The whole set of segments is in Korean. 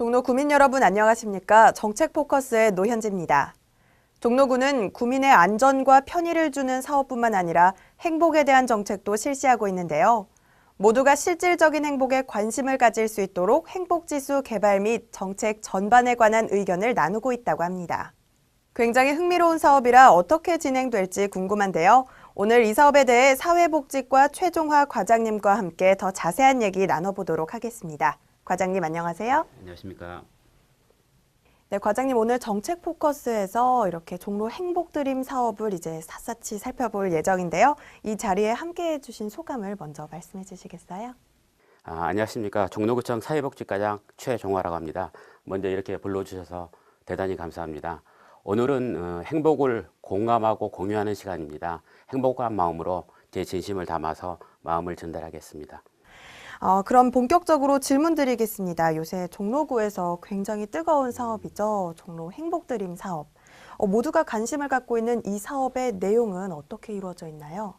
종로 구민 여러분 안녕하십니까? 정책 포커스의 노현지입니다. 종로구는 구민의 안전과 편의를 주는 사업뿐만 아니라 행복에 대한 정책도 실시하고 있는데요. 모두가 실질적인 행복에 관심을 가질 수 있도록 행복지수 개발 및 정책 전반에 관한 의견을 나누고 있다고 합니다. 굉장히 흥미로운 사업이라 어떻게 진행될지 궁금한데요. 오늘 이 사업에 대해 사회복지과 최종화 과장님과 함께 더 자세한 얘기 나눠보도록 하겠습니다. 과장님 안녕하세요. 안녕하십니까. 네, 과장님 오늘 정책 포커스에서 이렇게 종로 행복드림 사업을 이제 샅샅이 살펴볼 예정인데요. 이 자리에 함께해 주신 소감을 먼저 말씀해 주시겠어요? 안녕하십니까. 종로구청 사회복지과장 최종화라고 합니다. 먼저 이렇게 불러주셔서 대단히 감사합니다. 오늘은 행복을 공감하고 공유하는 시간입니다. 행복한 마음으로 제 진심을 담아서 마음을 전달하겠습니다. 그럼 본격적으로 질문 드리겠습니다. 요새 종로구에서 굉장히 뜨거운 사업이죠. 종로 행복드림 사업. 모두가 관심을 갖고 있는 이 사업의 내용은 어떻게 이루어져 있나요?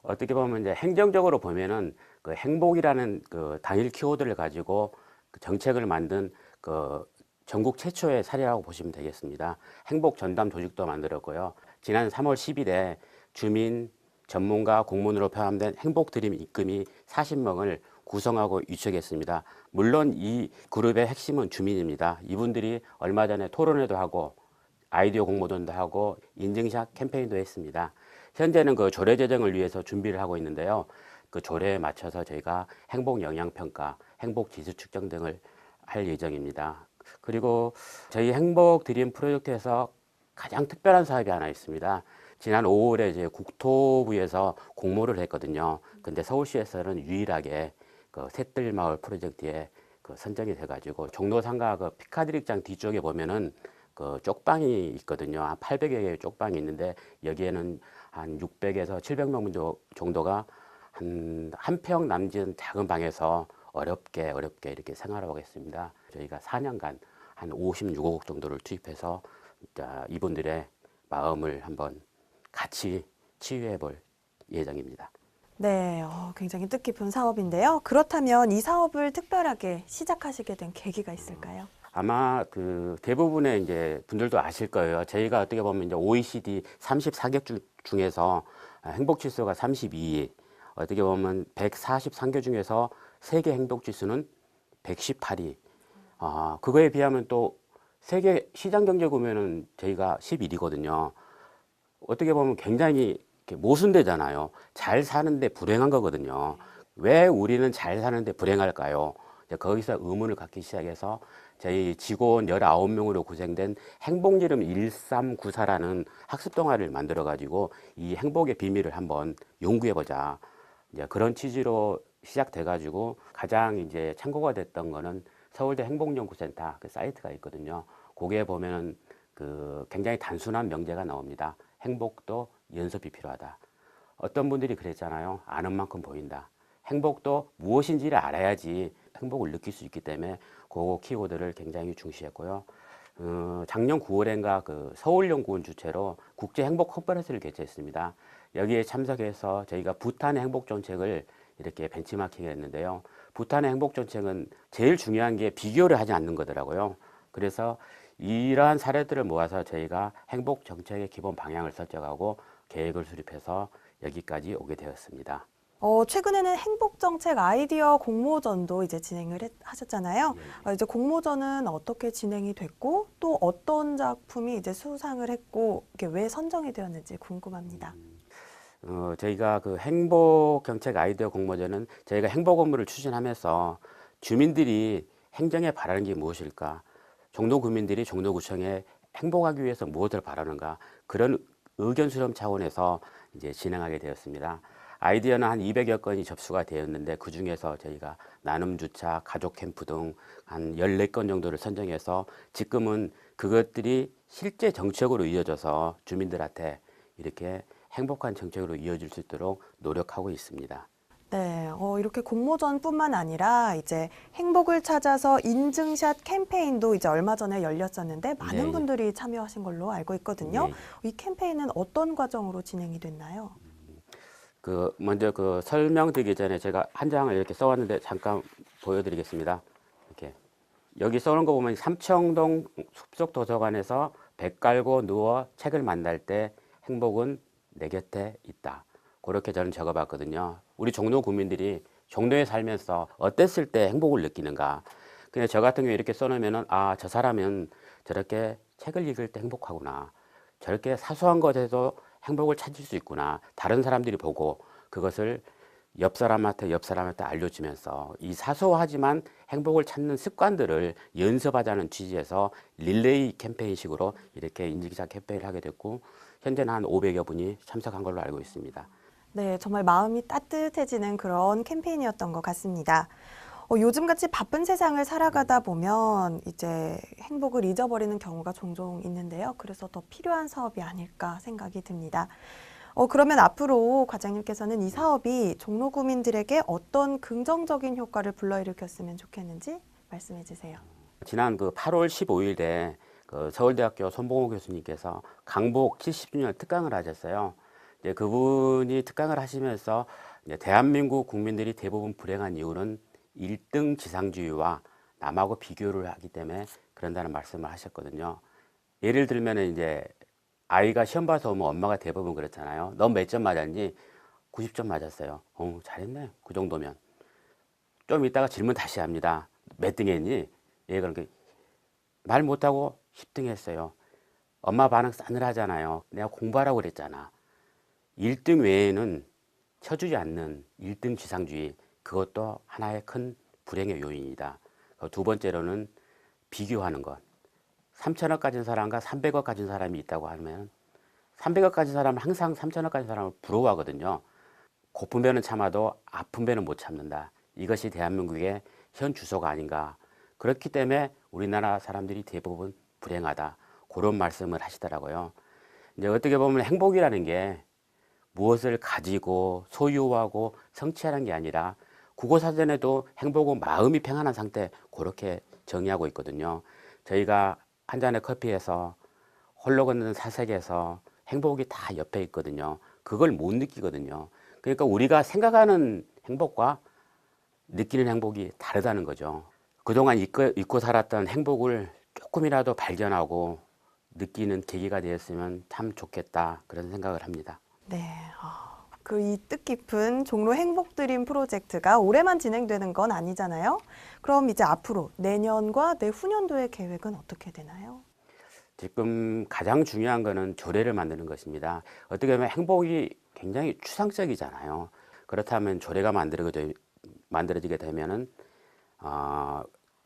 어떻게 보면 이제 행정적으로 보면은 그 행복이라는 그 단일 키워드를 가지고 그 정책을 만든 그 전국 최초의 사례라고 보시면 되겠습니다. 행복 전담 조직도 만들었고요. 지난 3월 10일에 주민, 전문가, 공무원으로 포함된 행복드림 입금이 40명을 구성하고 유치했습니다. 물론 이 그룹의 핵심은 주민입니다. 이분들이 얼마 전에 토론회도 하고 아이디어 공모전도 하고 인증샷 캠페인도 했습니다. 현재는 그 조례 제정을 위해서 준비를 하고 있는데요. 그 조례에 맞춰서 저희가 행복 영향평가, 행복 지수 측정 등을 할 예정입니다. 그리고 저희 행복 드림 프로젝트에서 가장 특별한 사업이 하나 있습니다. 지난 5월에 이제 국토부에서 공모를 했거든요. 근데 서울시에서는 유일하게 그 샛들마을 프로젝트에 그 선정이 돼가지고 종로 상가 그 피카디릭장 뒤쪽에 보면은 그 쪽방이 있거든요. 한 800여 개의 쪽방이 있는데 여기에는 한 600에서 700명 정도가 한 평 남짓 작은 방에서 어렵게 이렇게 생활하고 있습니다. 저희가 4년간 한 56억 정도를 투입해서 이분들의 마음을 한번 같이 치유해 볼 예정입니다. 네, 굉장히 뜻깊은 사업인데요. 그렇다면 이 사업을 특별하게 시작하시게 된 계기가 있을까요? 아마 그 대부분의 이제 분들도 아실 거예요. 저희가 어떻게 보면 이제 OECD 34개 중에서 행복 지수가 32위, 어떻게 보면 143개 중에서 세계 행복 지수는 118위. 그거에 비하면 또 세계 시장 경제 보면은 저희가 11위거든요. 어떻게 보면 굉장히 모순되잖아요. 잘 사는데 불행한 거거든요. 왜 우리는 잘 사는데 불행할까요? 거기서 의문을 갖기 시작해서 저희 직원 19명으로 구성된 행복이름 1394라는 학습 동아리를 만들어 가지고 이 행복의 비밀을 한번 연구해 보자. 이제 그런 취지로 시작돼 가지고 가장 이제 참고가 됐던 거는 서울대 행복연구센터 그 사이트가 있거든요. 거기에 보면은 그 굉장히 단순한 명제가 나옵니다. 행복도 연습이 필요하다. 어떤 분들이 그랬잖아요. 아는 만큼 보인다. 행복도 무엇인지를 알아야지 행복을 느낄 수 있기 때문에 그 키워드를 굉장히 중시했고요. 작년 9월엔가 그 서울연구원 주최로 국제 행복 컨퍼런스를 개최했습니다. 여기에 참석해서 저희가 부탄의 행복 정책을 이렇게 벤치마킹 했는데요. 부탄의 행복 정책은 제일 중요한 게 비교를 하지 않는 거더라고요. 그래서 이러한 사례들을 모아서 저희가 행복 정책의 기본 방향을 설정하고 계획을 수립해서 여기까지 오게 되었습니다. 최근에는 행복정책 아이디어 공모전도 이제 하셨잖아요. 네. 이제 공모전은 어떻게 진행이 됐고 또 어떤 작품이 이제 수상을 했고 이게 왜 선정이 되었는지 궁금합니다. 저희가 그 행복 정책 아이디어 공모전은 저희가 행복 업무를 추진하면서 주민들이 행정에 바라는 게 무엇일까? 종로 구민들이 종로구청에 행복하기 위해서 무엇을 바라는가? 그런 의견 수렴 차원에서 이제 진행하게 되었습니다. 아이디어는 한 200여 건이 접수가 되었는데 그 중에서 저희가 나눔 주차, 가족 캠프 등 한 14건 정도를 선정해서 지금은 그것들이 실제 정책으로 이어져서 주민들한테 이렇게 행복한 정책으로 이어질 수 있도록 노력하고 있습니다. 네, 이렇게 공모전뿐만 아니라 이제 행복을 찾아서 인증샷 캠페인도 이제 얼마 전에 열렸었는데 많은 네. 분들이 참여하신 걸로 알고 있거든요. 네. 이 캠페인은 어떤 과정으로 진행이 됐나요? 먼저 그 설명드리기 전에 제가 한 장을 이렇게 써왔는데 잠깐 보여드리겠습니다. 이렇게 여기 써놓은 거 보면 삼청동 숲속도서관에서 배 깔고 누워 책을 만날 때 행복은 내 곁에 있다. 그렇게 저는 적어봤거든요. 우리 종로 구민들이 종로에 살면서 어땠을 때 행복을 느끼는가. 그냥 저 같은 경우에 이렇게 써놓으면은 아, 저 사람은 저렇게 책을 읽을 때 행복하구나. 저렇게 사소한 것에서 행복을 찾을 수 있구나. 다른 사람들이 보고 그것을 옆 사람한테 알려주면서 이 사소하지만 행복을 찾는 습관들을 연습하자는 취지에서 릴레이 캠페인식으로 이렇게 인증기자 캠페인을 하게 됐고 현재는 한 500여 분이 참석한 걸로 알고 있습니다. 네, 정말 마음이 따뜻해지는 그런 캠페인이었던 것 같습니다. 요즘같이 바쁜 세상을 살아가다 보면 이제 행복을 잊어버리는 경우가 종종 있는데요. 그래서 더 필요한 사업이 아닐까 생각이 듭니다. 그러면 앞으로 과장님께서는 이 사업이 종로 구민들에게 어떤 긍정적인 효과를 불러일으켰으면 좋겠는지 말씀해 주세요. 지난 그 8월 15일에 그 서울대학교 손봉호 교수님께서 강복 70주년 특강을 하셨어요. 이제 그분이 특강을 하시면서 이제 대한민국 국민들이 대부분 불행한 이유는 1등 지상주의와 남하고 비교를 하기 때문에 그런다는 말씀을 하셨거든요. 예를 들면 이제 아이가 시험 봐서 오면 엄마가 대부분 그렇잖아요. 너 몇 점 맞았니? 90점 맞았어요. 잘했네. 그 정도면. 좀 이따가 질문 다시 합니다. 몇 등 했니? 예, 그러니까 말 못하고 10등 했어요. 엄마 반응 싸늘하잖아요. 내가 공부하라고 그랬잖아. 1등 외에는 쳐주지 않는 1등 지상주의, 그것도 하나의 큰 불행의 요인이다. 두 번째로는 비교하는 것. 3천억 가진 사람과 300억 가진 사람이 있다고 하면 300억 가진 사람은 항상 3천억 가진 사람을 부러워하거든요. 고픈 배는 참아도 아픈 배는 못 참는다. 이것이 대한민국의 현 주소가 아닌가. 그렇기 때문에 우리나라 사람들이 대부분 불행하다. 그런 말씀을 하시더라고요. 이제 어떻게 보면 행복이라는 게 무엇을 가지고 소유하고 성취하는 게 아니라 국어사전에도 행복은 마음이 평안한 상태 그렇게 정의하고 있거든요. 저희가 한 잔의 커피에서 홀로 걷는 사색에서 행복이 다 옆에 있거든요. 그걸 못 느끼거든요. 그러니까 우리가 생각하는 행복과 느끼는 행복이 다르다는 거죠. 그동안 잊고 살았던 행복을 조금이라도 발견하고 느끼는 계기가 되었으면 참 좋겠다 그런 생각을 합니다. 네, 그 이 뜻깊은 종로 행복드림 프로젝트가 올해만 진행되는 건 아니잖아요. 그럼 이제 앞으로 내년과 내후년도의 계획은 어떻게 되나요? 지금 가장 중요한 거는 조례를 만드는 것입니다. 어떻게 보면 행복이 굉장히 추상적이잖아요. 그렇다면 조례가 만들어지게 되면은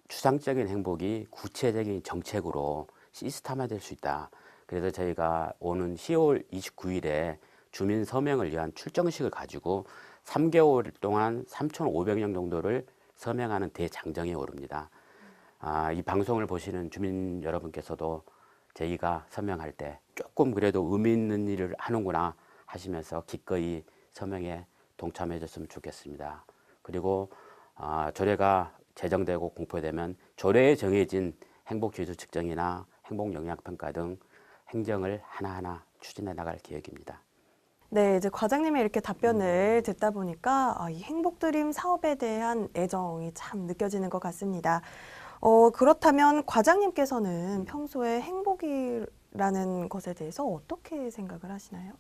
추상적인 행복이 구체적인 정책으로 시스템화될 수 있다. 그래서 저희가 오는 10월 29일에 주민 서명을 위한 출정식을 가지고 3개월 동안 3,500명 정도를 서명하는 대장정에 오릅니다. 이 방송을 보시는 주민 여러분께서도 저희가 서명할 때 조금 그래도 의미 있는 일을 하는구나 하시면서 기꺼이 서명에 동참해 줬으면 좋겠습니다. 그리고 조례가 제정되고 공포되면 조례에 정해진 행복지수 측정이나 행복영향평가 등 행정을 하나하나 추진해 나갈 계획입니다. 네, 이제 과장님의 이렇게 답변을 듣다 보니까 이 행복드림 사업에 대한 애정이 참 느껴지는 것 같습니다. 그렇다면 과장님께서는 평소에 행복이라는 것에 대해서 어떻게 생각을 하시나요?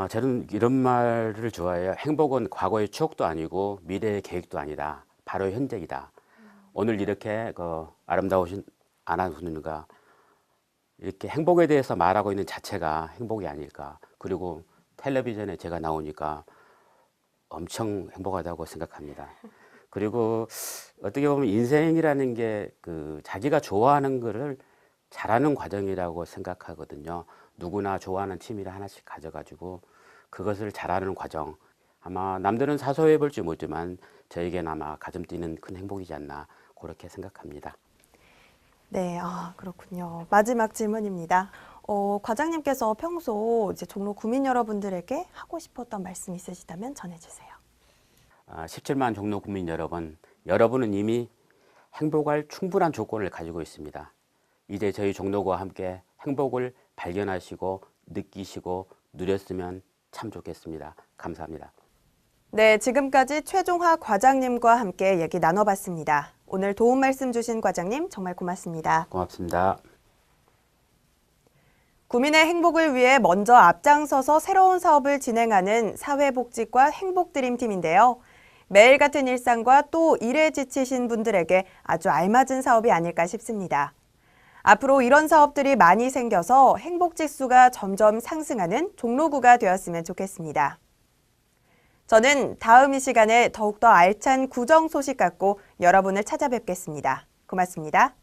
저는 이런 말을 좋아해요. 행복은 과거의 추억도 아니고 미래의 계획도 아니다. 바로 현재이다. 오늘 이렇게 아름다우신 아나운서님과 이렇게 행복에 대해서 말하고 있는 자체가 행복이 아닐까. 그리고 텔레비전에 제가 나오니까 엄청 행복하다고 생각합니다. 그리고 어떻게 보면 인생이라는 게 자기가 좋아하는 거를 잘하는 과정이라고 생각하거든요. 누구나 좋아하는 취미를 하나씩 가져가지고 그것을 잘하는 과정. 아마 남들은 사소해 볼지 모르지만 저에게는 아마 가슴 뛰는 큰 행복이지 않나 그렇게 생각합니다. 네, 그렇군요. 마지막 질문입니다. 과장님께서 평소 이제 종로 구민 여러분들에게 하고 싶었던 말씀 있으시다면 전해주세요. 17만 종로 국민 여러분, 여러분은 이미 행복할 충분한 조건을 가지고 있습니다. 이제 저희 종로구와 함께 행복을 발견하시고 느끼시고 누렸으면 참 좋겠습니다. 감사합니다. 네, 지금까지 최종화 과장님과 함께 얘기 나눠봤습니다. 오늘 도움 말씀 주신 과장님 정말 고맙습니다. 고맙습니다. 구민의 행복을 위해 먼저 앞장서서 새로운 사업을 진행하는 사회복지과 행복드림팀인데요. 매일 같은 일상과 또 일에 지치신 분들에게 아주 알맞은 사업이 아닐까 싶습니다. 앞으로 이런 사업들이 많이 생겨서 행복지수가 점점 상승하는 종로구가 되었으면 좋겠습니다. 저는 다음 이 시간에 더욱더 알찬 구정 소식 갖고 여러분을 찾아뵙겠습니다. 고맙습니다.